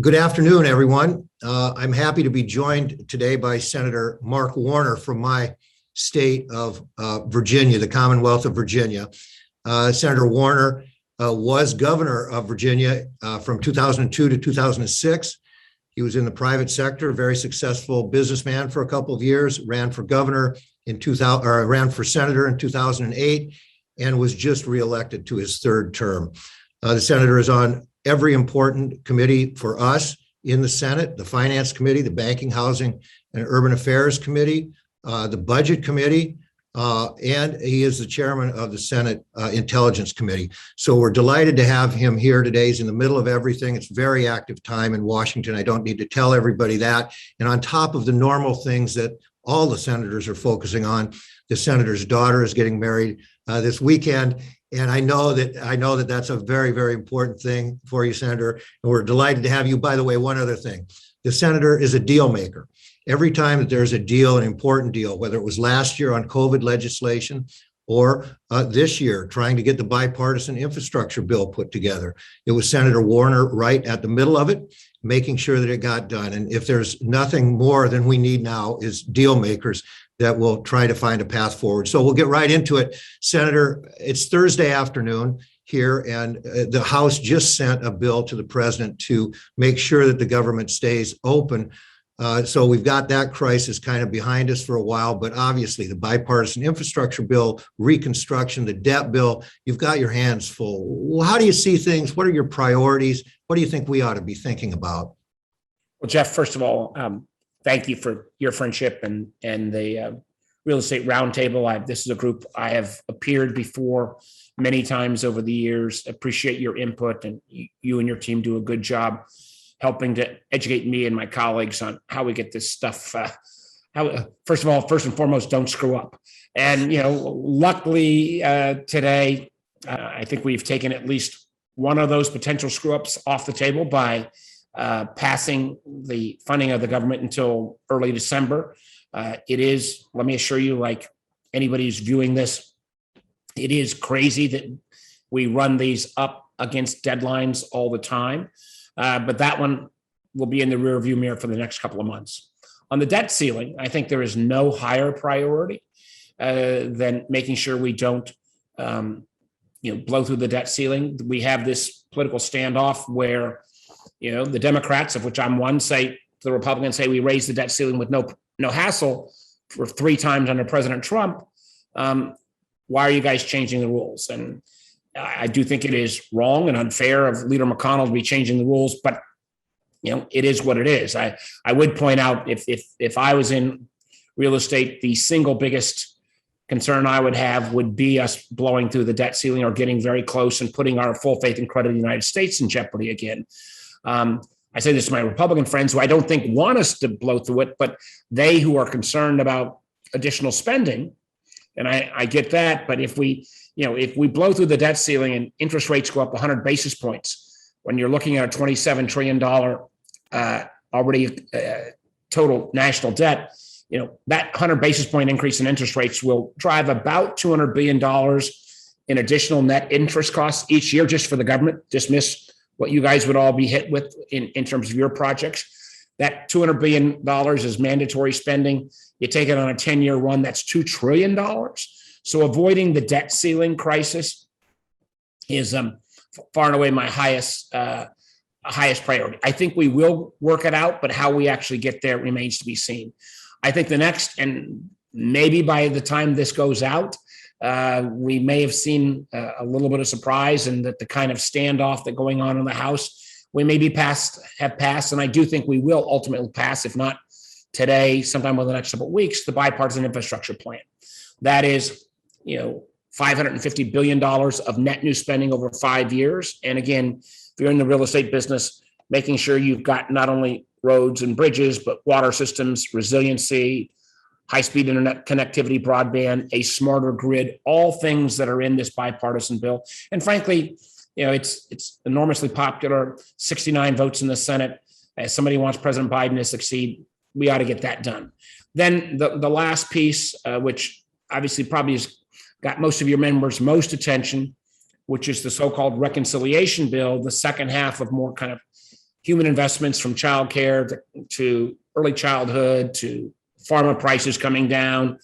Good afternoon, everyone. I'm happy to be joined today by Senator Mark Warner from my state of Virginia, the Commonwealth of Virginia. Senator Warner was governor of Virginia from 2002 to 2006. He was in the private sector, very successful businessman for a couple of years, ran for governor in 2000, or ran for senator in 2008, and was just reelected to his third term. The senator is on every important committee for us in the Senate: the Finance Committee, the Banking, Housing, and Urban Affairs Committee, the Budget Committee, and he is the chairman of the Senate Intelligence Committee. So we're delighted to have him here today. He's in the middle of everything. It's very active time in Washington. I don't need to tell everybody that. And on top of the normal things that all the senators are focusing on, the senator's daughter is getting married this weekend. And I know that that's a very, very important thing for you, Senator. And we're delighted to have you. By the way, one other thing, the senator is a deal maker. Every time that there's a deal, an important deal, whether it was last year on COVID legislation or this year trying to get the bipartisan infrastructure bill put together, it was Senator Warner right at the middle of it, making sure that it got done. And if there's nothing more than we need now is deal makers that will try to find a path forward. So we'll get right into it. Senator, it's Thursday afternoon here, and the House just sent a bill to the president to make sure that the government stays open. So we've got that crisis kind of behind us for a while, but obviously the bipartisan infrastructure bill, reconstruction, the debt bill, you've got your hands full. Well, how do you see things? What are your priorities? What do you think we ought to be thinking about? Well, Jeff, first of all, thank you for your friendship and the Real Estate Roundtable. This is a group I have appeared before many times over the years. Appreciate your input, and you and your team do a good job helping to educate me and my colleagues on how we get this stuff. First and foremost, don't screw up. And luckily today, I think we've taken at least one of those potential screw ups off the table by passing the funding of the government until early December. It is, let me assure you, like anybody who's viewing this, it is crazy that we run these up against deadlines all the time. But that one will be in the rearview mirror for the next couple of months. On the debt ceiling, I think there is no higher priority than making sure we don't blow through the debt ceiling. We have this political standoff where the Democrats, of which I'm one, say the Republicans say we raise the debt ceiling with no hassle for 3 times under President Trump. Why are you guys changing the rules? And I do think it is wrong and unfair of Leader McConnell to be changing the rules, but it is what it is. I would point out if I was in real estate, the single biggest concern I would have would be us blowing through the debt ceiling or getting very close and putting our full faith and credit of the United States in jeopardy again. I say this to my Republican friends who I don't think want us to blow through it, but they who are concerned about additional spending, and I get that, but if we blow through the debt ceiling and interest rates go up 100 basis points, when you're looking at a $27 trillion already total national debt, that 100 basis point increase in interest rates will drive about $200 billion in additional net interest costs each year just for the government. Dismiss what you guys would all be hit with in terms of your projects. That $200 billion is mandatory spending. You take it on a 10-year run, that's $2 trillion. So avoiding the debt ceiling crisis is far and away my highest priority. I think we will work it out, but how we actually get there remains to be seen. I think the next, and maybe by the time this goes out, we may have seen a little bit of surprise, and that the kind of standoff that going on in the House, we may have passed, and I do think we will ultimately pass, if not today, sometime over the next couple of weeks, the bipartisan infrastructure plan. That is, $550 billion of net new spending over 5 years. And again, if you're in the real estate business, making sure you've got not only roads and bridges, but water systems, resiliency, high-speed internet connectivity, broadband, a smarter grid, all things that are in this bipartisan bill. And frankly, it's enormously popular, 69 votes in the Senate. As somebody wants President Biden to succeed, we ought to get that done. Then the last piece, which obviously probably has got most of your members' most attention, which is the so-called reconciliation bill, the second half of more kind of human investments from childcare to early childhood to pharma prices coming down,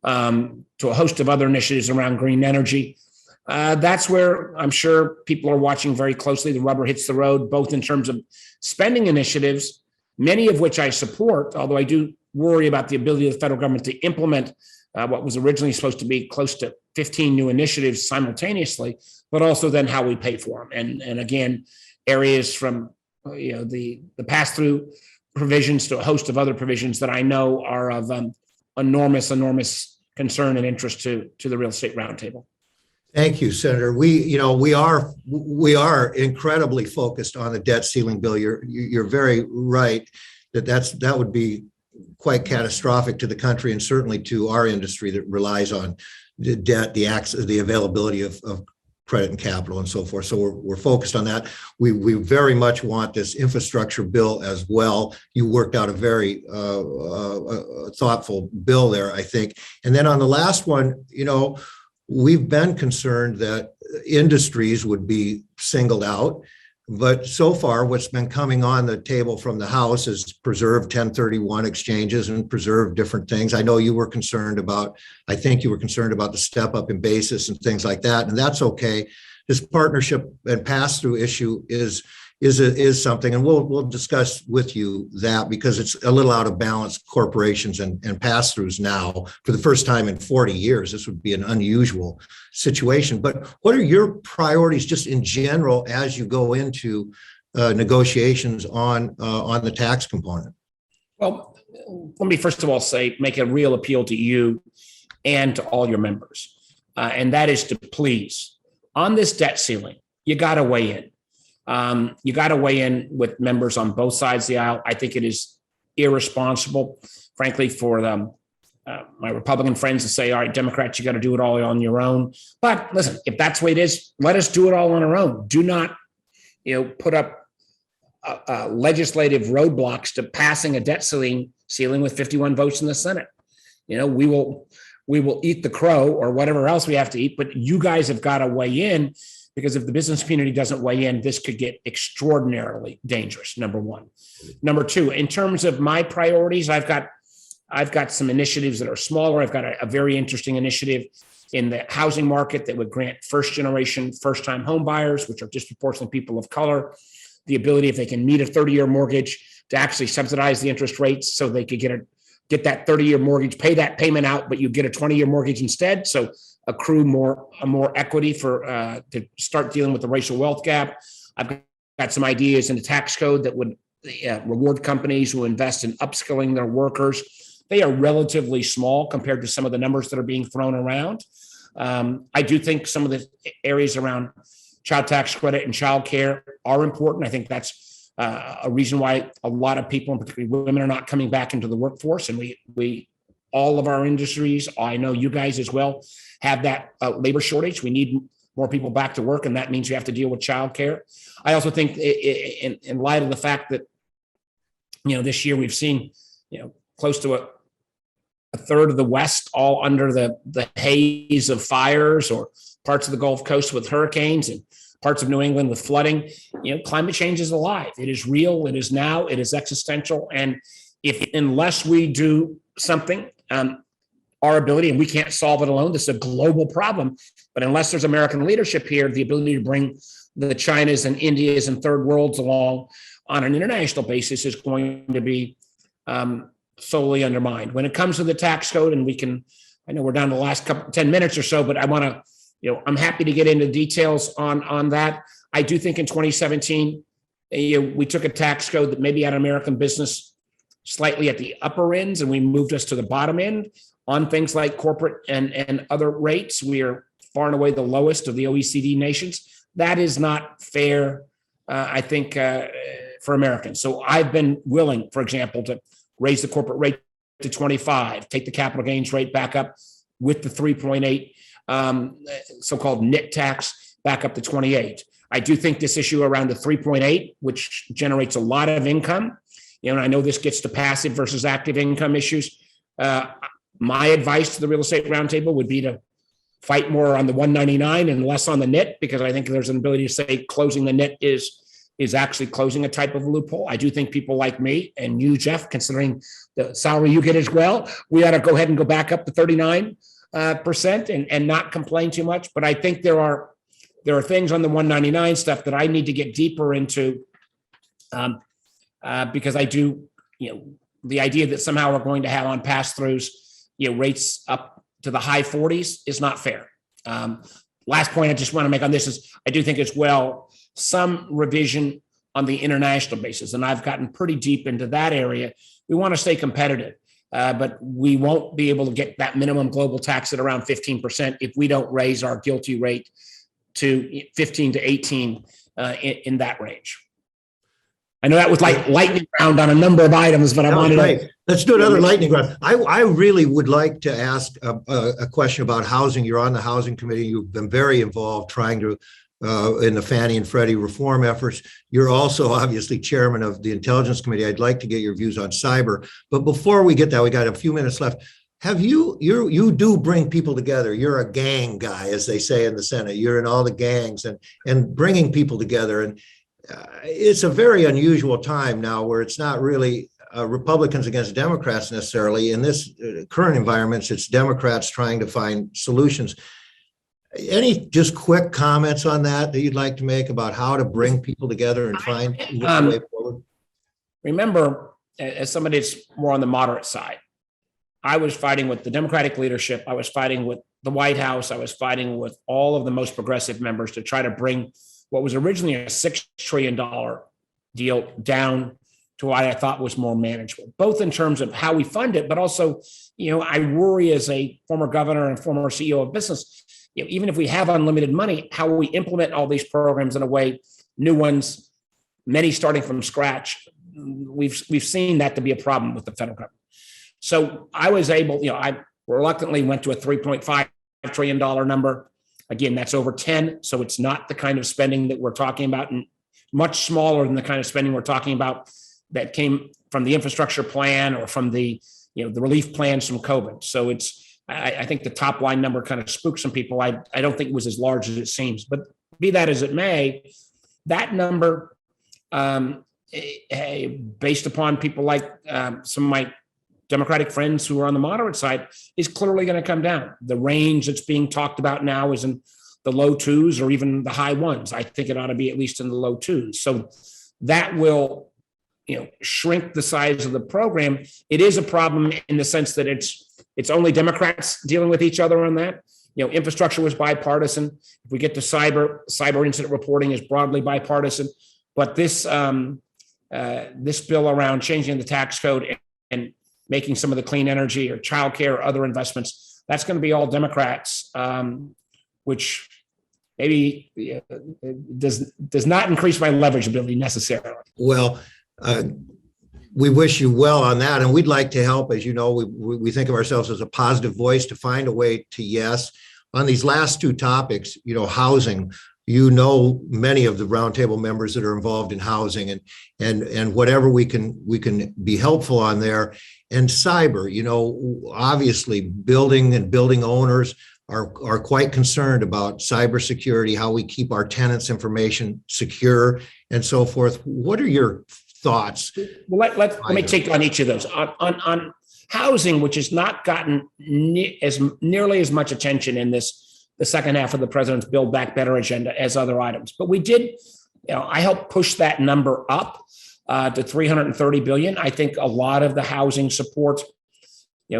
to a host of other initiatives around green energy. That's where I'm sure people are watching very closely. The rubber hits the road, both in terms of spending initiatives, many of which I support, although I do worry about the ability of the federal government to implement what was originally supposed to be close to 15 new initiatives simultaneously, but also then how we pay for them. And again, areas from the pass-through provisions to a host of other provisions that I know are of enormous concern and interest to the Real Estate Roundtable. Thank you, Senator. We are incredibly focused on the debt ceiling bill. You're very right that would be quite catastrophic to the country and certainly to our industry that relies on the debt, the access, the availability of credit and capital and so forth. So we're focused on that. We very much want this infrastructure bill as well. You worked out a very thoughtful bill there, I think. And then on the last one, we've been concerned that industries would be singled out. But so far, what's been coming on the table from the House is preserve 1031 exchanges and preserve different things. I know you were concerned about, I think you were concerned about the step up in basis and things like that, and that's okay. This partnership and pass-through issue is something, and we'll discuss with you that because it's a little out of balance, corporations and pass-throughs now for the first time in 40 years. This would be an unusual situation. But what are your priorities just in general as you go into negotiations on the tax component? Well, let me first of all make a real appeal to you and to all your members. And that is to please, on this debt ceiling, you got to weigh in. You got to weigh in with members on both sides of the aisle. I think it is irresponsible, frankly, for my Republican friends to say, all right, Democrats, you got to do it all on your own. But listen, if that's the way it is, let us do it all on our own. Do not, put up legislative roadblocks to passing a debt ceiling with 51 votes in the Senate. We will eat the crow or whatever else we have to eat, but you guys have got to weigh in. Because if the business community doesn't weigh in, this could get extraordinarily dangerous, number one. Number two, in terms of my priorities, I've got some initiatives that are smaller. I've got a very interesting initiative in the housing market that would grant first-generation, first-time home buyers, which are disproportionately people of color, the ability, if they can meet a 30-year mortgage, to actually subsidize the interest rates so they could get that 30-year mortgage, pay that payment out, but you get a 20-year mortgage instead. So accrue more equity to start dealing with the racial wealth gap. I've got some ideas in the tax code that would reward companies who invest in upskilling their workers. They are relatively small compared to some of the numbers that are being thrown around. I do think some of the areas around child tax credit and child care are important. I think that's a reason why a lot of people, and particularly women, are not coming back into the workforce. And we all of our industries, I know you guys as well, have that labor shortage. We need more people back to work, and that means you have to deal with childcare. I also think in light of the fact that, this year we've seen, close to a third of the West all under the haze of fires, or parts of the Gulf Coast with hurricanes, and parts of New England with flooding. Climate change is alive. It is real. It is now. It is existential. And unless we do something, our ability, and we can't solve it alone, this is a global problem, but unless there's American leadership here, the ability to bring the Chinas and Indias and third worlds along on an international basis is going to be solely undermined. When it comes to the tax code, and I know we're down to the last 10 minutes or so, but I want to, I'm happy to get into details on that. I do think in 2017, we took a tax code that maybe had American business slightly at the upper ends, and we moved us to the bottom end on things like corporate and other rates. We are far and away the lowest of the OECD nations. That is not fair, I think, for Americans. So I've been willing, for example, to raise the corporate rate to 25, take the capital gains rate back up with the 3.8 so-called NIT tax back up to 28. I do think this issue around the 3.8, which generates a lot of income, and I know this gets to passive versus active income issues. My advice to the Real Estate Roundtable would be to fight more on the 199 and less on the NIT, because I think there's an ability to say closing the NIT is is actually closing a type of loophole. I do think people like me and you, Jeff, considering the salary you get as well, we ought to go ahead and go back up to 39% and not complain too much. But I think there are things on the 199 stuff that I need to get deeper into, because I do, the idea that somehow we're going to have on pass-throughs, rates up to the high 40s is not fair. Last point I just want to make on this is I do think as well some revision on the international basis, and I've gotten pretty deep into that area. We want to stay competitive, but we won't be able to get that minimum global tax at around 15% if we don't raise our GILTI rate to 15 to 18 in that range. I know that was like lightning round on a number of items, but I wanted to. Let's do another lightning round. I really would like to ask a question about housing. You're on the housing committee. You've been very involved trying to in the Fannie and Freddie reform efforts. You're also obviously chairman of the Intelligence Committee. I'd like to get your views on cyber. But before we get that, we got a few minutes left. Have you do bring people together. You're a gang guy, as they say in the Senate. You're in all the gangs and bringing people together. And it's a very unusual time now where it's not really Republicans against Democrats necessarily. In this current environment, it's Democrats trying to find solutions. Any just quick comments on that you'd like to make about how to bring people together and find a way forward? Remember, as somebody that's more on the moderate side, I was fighting with the Democratic leadership. I was fighting with the White House. I was fighting with all of the most progressive members to try to bring what was originally a $6 trillion deal down to what I thought was more manageable, both in terms of how we fund it, but also, I worry as a former governor and former CEO of business, even if we have unlimited money, how we implement all these programs in a way, new ones, many starting from scratch. We've seen that to be a problem with the federal government. So I was able, I reluctantly went to a $3.5 trillion number. Again, that's over 10. So it's not the kind of spending that we're talking about, and much smaller than the kind of spending we're talking about that came from the infrastructure plan or from the relief plans from COVID. So I think the top line number kind of spooked some people. I don't think it was as large as it seems, but be that as it may, that number, based upon people like some of my Democratic friends who are on the moderate side, is clearly going to come down. The range that's being talked about now is in the low twos or even the high ones. I think it ought to be at least in the low twos. So that will, shrink the size of the program. It is a problem in the sense that it's only Democrats dealing with each other on that. Infrastructure was bipartisan. If we get to cyber incident reporting is broadly bipartisan. But this bill around changing the tax code and making some of the clean energy or childcare or other investments, that's going to be all Democrats, which maybe does not increase my leverage ability necessarily. Well, we wish you well on that, and we'd like to help. As you know, we think of ourselves as a positive voice to find a way to yes on these last two topics. Housing. Many of the roundtable members that are involved in housing, and whatever we can be helpful on there. And cyber, obviously building owners are quite concerned about cybersecurity, how we keep our tenants' information secure and so forth. What are your thoughts? Well, let me take on each of those. On housing, which has not gotten nearly as much attention in the second half of the president's Build Back Better agenda as other items. But we did, I helped push that number up to $330 billion. I think a lot of the housing support,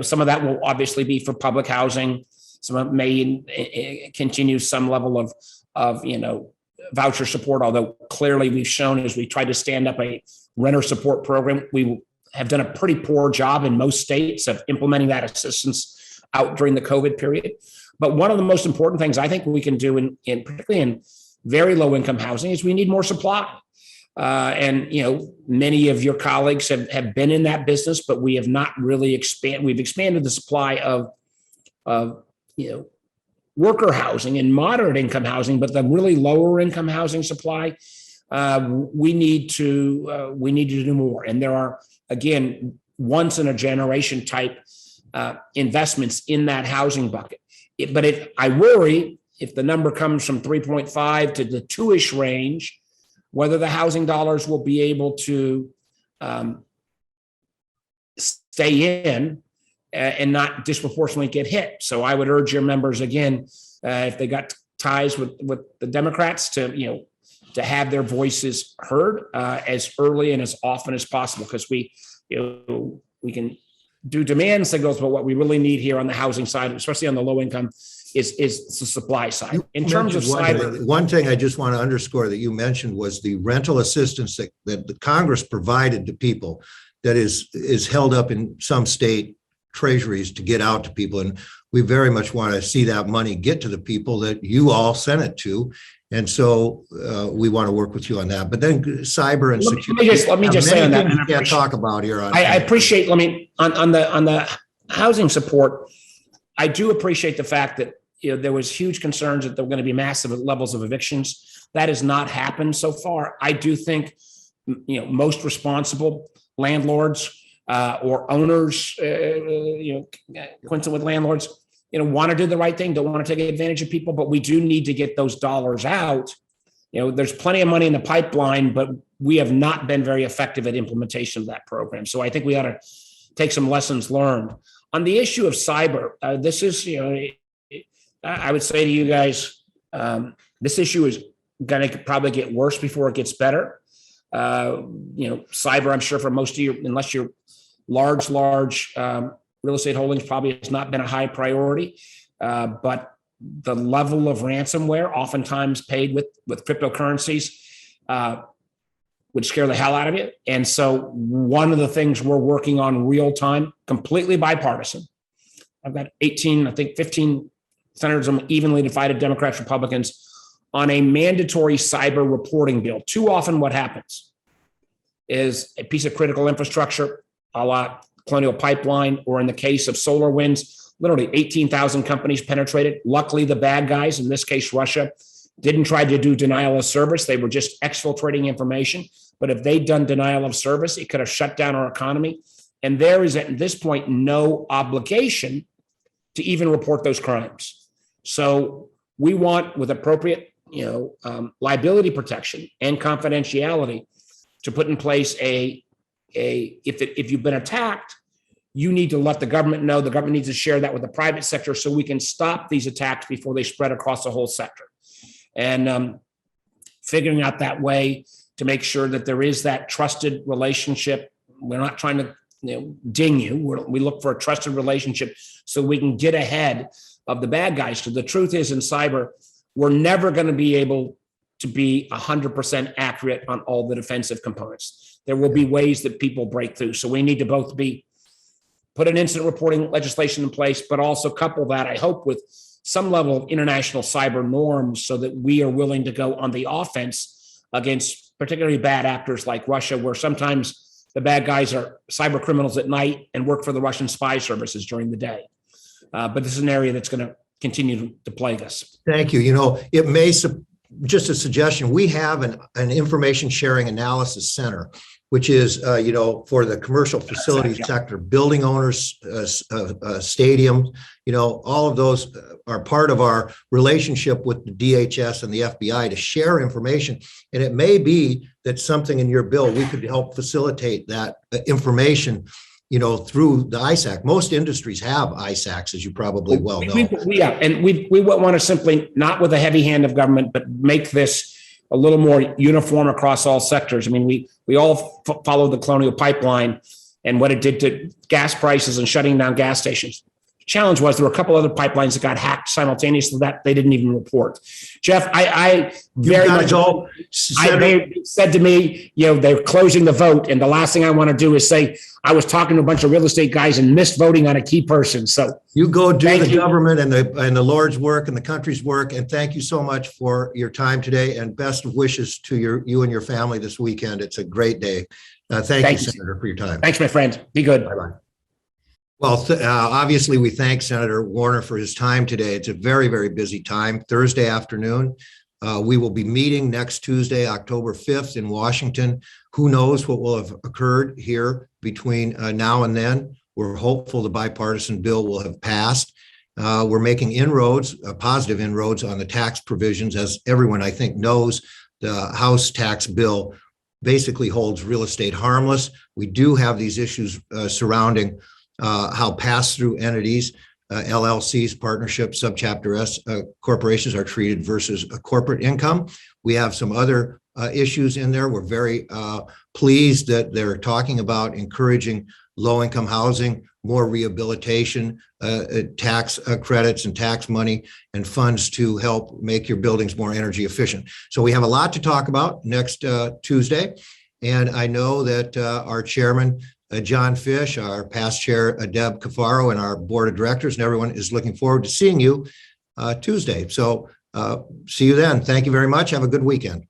some of that will obviously be for public housing. Some of it may continue some level of voucher support, although clearly we've shown as we tried to stand up a renter support program, we have done a pretty poor job in most states of implementing that assistance out during the COVID period. But one of the most important things I think we can do in particularly in very low income housing is we need more supply. And many of your colleagues have been in that business, but we have not really we've expanded the supply of worker housing and moderate income housing, but the really lower income housing supply, we need to do more. And there are, again, once in a generation type investments in that housing bucket. But I worry if the number comes from 3.5 to the 2-ish range, whether the housing dollars will be able to stay in and not disproportionately get hit. So I would urge your members again, if they got ties with the Democrats, to have their voices heard as early and as often as possible, because we can do demand signals, but what we really need here on the housing side, especially on the low income, is the supply side. In terms of cyber, one thing I just want to underscore that you mentioned was the rental assistance that the Congress provided to people that is held up in some state treasuries to get out to people. And we very much want to see that money get to the people that you all sent it to. And so we want to work with you on that. But then cyber and security. Let me just say on that. You can't talk about here. I appreciate. On the housing support, I do appreciate the fact that there was huge concerns that there were going to be massive levels of evictions. That has not happened so far. I do think most responsible landlords or owners, coincident with landlords, want to do the right thing, don't want to take advantage of people, but we do need to get those dollars out. There's plenty of money in the pipeline, but we have not been very effective at implementation of that program. So I think we ought to take some lessons learned. On the issue of cyber, this is, I would say to you guys, this issue is going to probably get worse before it gets better. Cyber, I'm sure for most of you, unless you're large real estate holdings, probably has not been a high priority. But the level of ransomware, oftentimes paid with cryptocurrencies, would scare the hell out of you. And so one of the things we're working on real time, completely bipartisan. I've got 15 senators, evenly divided, Democrats, Republicans, on a mandatory cyber reporting bill. Too often what happens is a piece of critical infrastructure, a la Colonial Pipeline, or in the case of SolarWinds, literally 18,000 companies penetrated. Luckily, the bad guys, in this case, Russia, didn't try to do denial of service. They were just exfiltrating information. But if they'd done denial of service, it could have shut down our economy. And there is, at this point, no obligation to even report those crimes. So we want, with appropriate liability protection and confidentiality, to put in place if you've been attacked, you need to let the government know. The government needs to share that with the private sector so we can stop these attacks before they spread across the whole sector. And figuring out that way to make sure that there is that trusted relationship. We're not trying to ding you. We look for a trusted relationship so we can get ahead of the bad guys. So the truth is, in cyber, we're never going to be able to be 100% accurate on all the defensive components. There will be ways that people break through. So we need to both put an incident reporting legislation in place, but also couple that, I hope, with some level of international cyber norms so that we are willing to go on the offense against particularly bad actors like Russia, where sometimes the bad guys are cyber criminals at night and work for the Russian spy services during the day. But this is an area that's going to continue to plague us. Thank you. It may, just a suggestion, we have an information sharing analysis center, which is, for the commercial facilities sector, building owners, stadiums, all of those are part of our relationship with the DHS and the FBI to share information. And it may be that something in your bill, we could help facilitate that information, through the ISAC. Most industries have ISACs, as you probably well know. We want to simply, not with a heavy hand of government, but make this a little more uniform across all sectors. I mean, we all follow the Colonial Pipeline and what it did to gas prices and shutting down gas stations. Challenge was there were a couple other pipelines that got hacked simultaneously that they didn't even report. Jeff, I very much said to me, they're closing the vote, and the last thing I want to do is say I was talking to a bunch of real estate guys and missed voting on a key person. So you go do the government and the Lord's work and the country's work. And thank you so much for your time today, and best of wishes to you and your family this weekend. It's a great day. Thank you, Senator, for your time. Thanks, my friend. Be good. Bye-bye. Well, obviously, we thank Senator Warner for his time today. It's a very, very busy time. Thursday afternoon, we will be meeting next Tuesday, October 5th in Washington. Who knows what will have occurred here between now and then. We're hopeful the bipartisan bill will have passed. We're making inroads, positive inroads on the tax provisions. As everyone, I think, knows, the House tax bill basically holds real estate harmless. We do have these issues surrounding how pass-through entities, LLCs, partnerships, subchapter S corporations are treated versus a corporate income. We have some other issues in there. We're very pleased that they're talking about encouraging low-income housing, more rehabilitation, tax credits and tax money and funds to help make your buildings more energy efficient. So we have a lot to talk about next Tuesday. And I know that our chairman, John Fish, our past chair, Deb Cafaro, and our board of directors and everyone is looking forward to seeing you Tuesday. So see you then. Thank you very much. Have a good weekend.